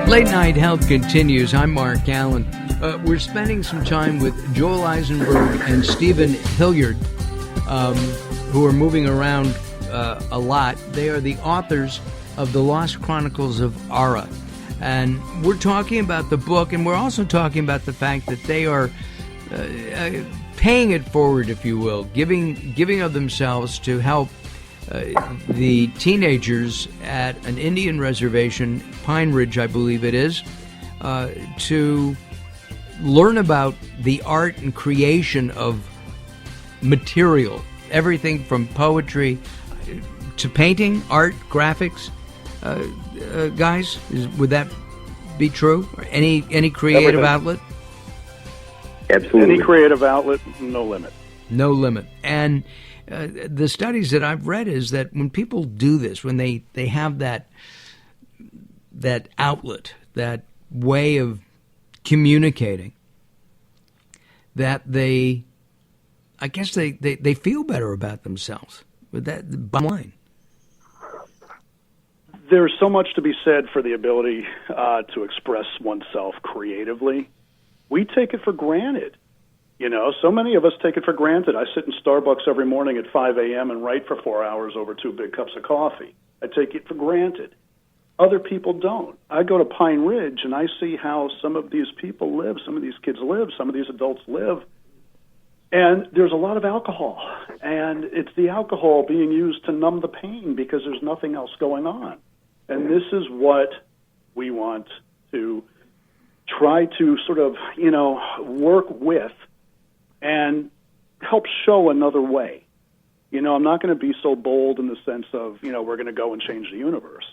Late Night Health continues. I'm Mark Allen. We're spending some time with Joel Eisenberg and Stephen Hillard, who are moving around a lot. They are the authors of The Lost Chronicles of Ara. And we're talking about the book, and we're also talking about the fact that they are paying it forward, if you will, giving of themselves to help the teenagers at an Indian reservation, Pine Ridge, I believe it is, to learn about the art and creation of material, everything from poetry to painting, art, graphics. Guys, would that be true? Or any creative outlet? Absolutely. Any creative outlet, no limit. No limit. And the studies that I've read is that when people do this, when they have that outlet, that way of communicating, that I guess they feel better about themselves. With that, the bottom line. There's so much to be said for the ability to express oneself creatively. We take it for granted. You know, so many of us take it for granted. I sit in Starbucks every morning at 5 a.m. and write for 4 hours over 2 big cups of coffee. I take it for granted. Other people don't. I go to Pine Ridge and I see how some of these people live, some of these kids live, some of these adults live. And there's a lot of alcohol. And it's the alcohol being used to numb the pain because there's nothing else going on. And this is what we want to try to sort of, work with and help show another way. I'm not going to be so bold in the sense of, we're going to go and change the universe.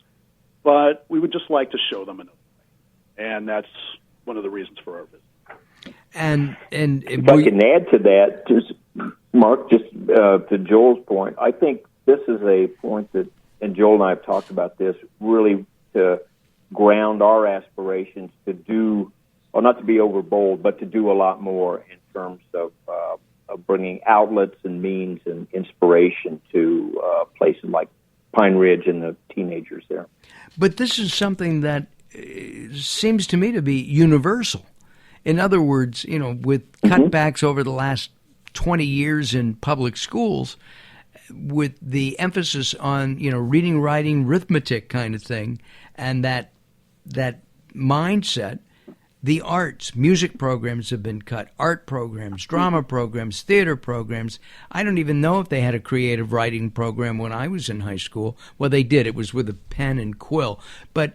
But we would just like to show them another way. And that's one of the reasons for our visit. And if I can add to that, just Mark, to Joel's point, I think this is a point that, and Joel and I have talked about this, really to ground our aspirations to do, or not to be overbold, but to do a lot more in terms of bringing outlets and means and inspiration to places like Pine Ridge and the teenagers there. But this is something that seems to me to be universal. In other words, with cutbacks over the last 20 years in public schools, with the emphasis on, reading, writing, arithmetic kind of thing, and that mindset, the arts, music programs have been cut, art programs, drama programs, theater programs. I don't even know if they had a creative writing program when I was in high school. Well, they did. It was with a pen and quill. But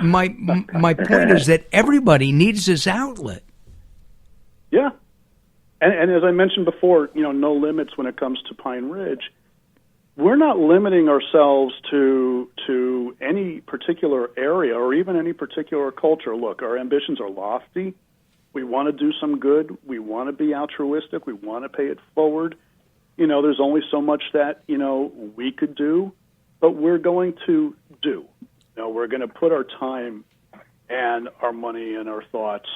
my point is that everybody needs this outlet. Yeah. And as I mentioned before, no limits when it comes to Pine Ridge. We're not limiting ourselves to any particular area or even any particular culture. Look, our ambitions are lofty. We want to do some good. We want to be altruistic. We want to pay it forward. There's only so much that, we could do, but we're going to do. We're going to put our time and our money and our thoughts,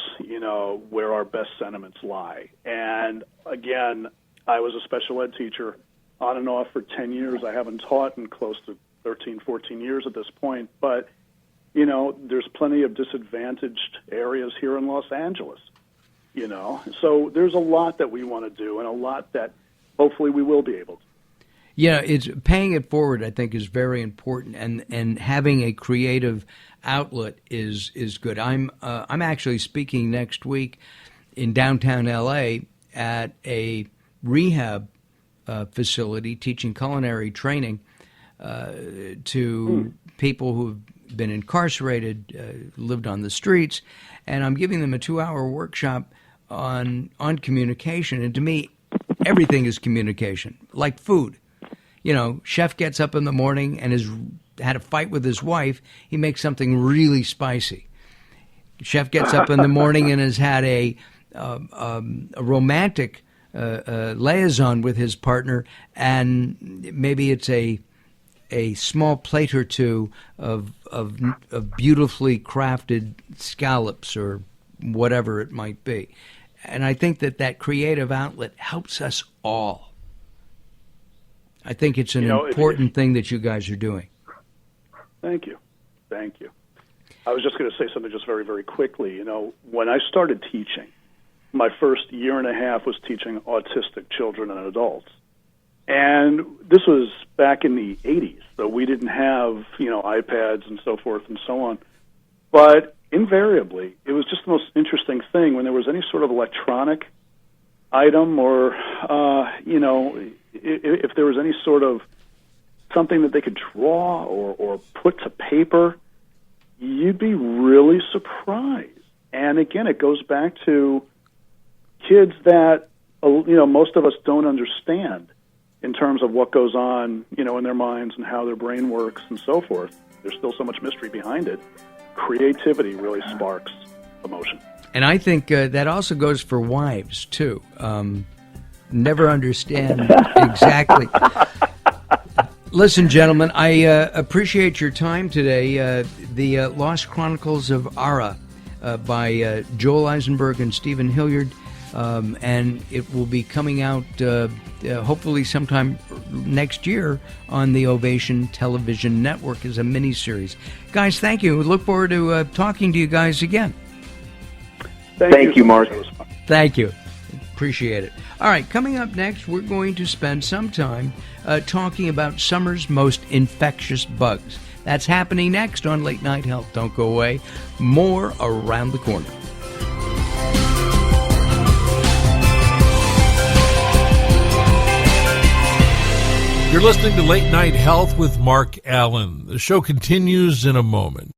where our best sentiments lie. And again, I was a special ed teacher on and off for 10 years. I haven't taught in close to 13, 14 years at this point. But, there's plenty of disadvantaged areas here in Los Angeles, So there's a lot that we want to do and a lot that hopefully we will be able to. Yeah, it's paying it forward, I think, is very important, and having a creative outlet is good. I'm actually speaking next week in downtown LA at a rehab facility teaching culinary training to people who've been incarcerated, lived on the streets, and I'm giving them a 2-hour workshop on communication. And to me, everything is communication, like food. Chef gets up in the morning and has had a fight with his wife. He makes something really spicy. Chef gets up in the morning and has had a romantic liaison with his partner, and maybe it's a small plate or two of beautifully crafted scallops or whatever it might be. And I think that creative outlet helps us all. I think it's an important thing that you guys are doing. Thank you. I was just going to say something just very, very quickly. You know, when I started teaching, my first year and a half was teaching autistic children and adults. And this was back in the 80s, so we didn't have, iPads and so forth and so on. But invariably, it was just the most interesting thing when there was any sort of electronic item or, if there was any sort of something that they could draw or put to paper, you'd be really surprised. And again, it goes back to kids that, most of us don't understand in terms of what goes on, in their minds and how their brain works and so forth. There's still so much mystery behind it. Creativity really sparks emotion. And I think that also goes for wives, too. Never understand exactly. Listen, gentlemen, I appreciate your time today. The Lost Chronicles of Ara by Joel Eisenberg and Stephen Hillard. And it will be coming out hopefully sometime next year on the Ovation Television Network as a mini-series. Guys, thank you. We look forward to talking to you guys again. Thank you, Mark. Thank you. Appreciate it. All right, coming up next, we're going to spend some time talking about summer's most infectious bugs. That's happening next on Late Night Health. Don't go away. More around the corner. You're listening to Late Night Health with Mark Allen. The show continues in a moment.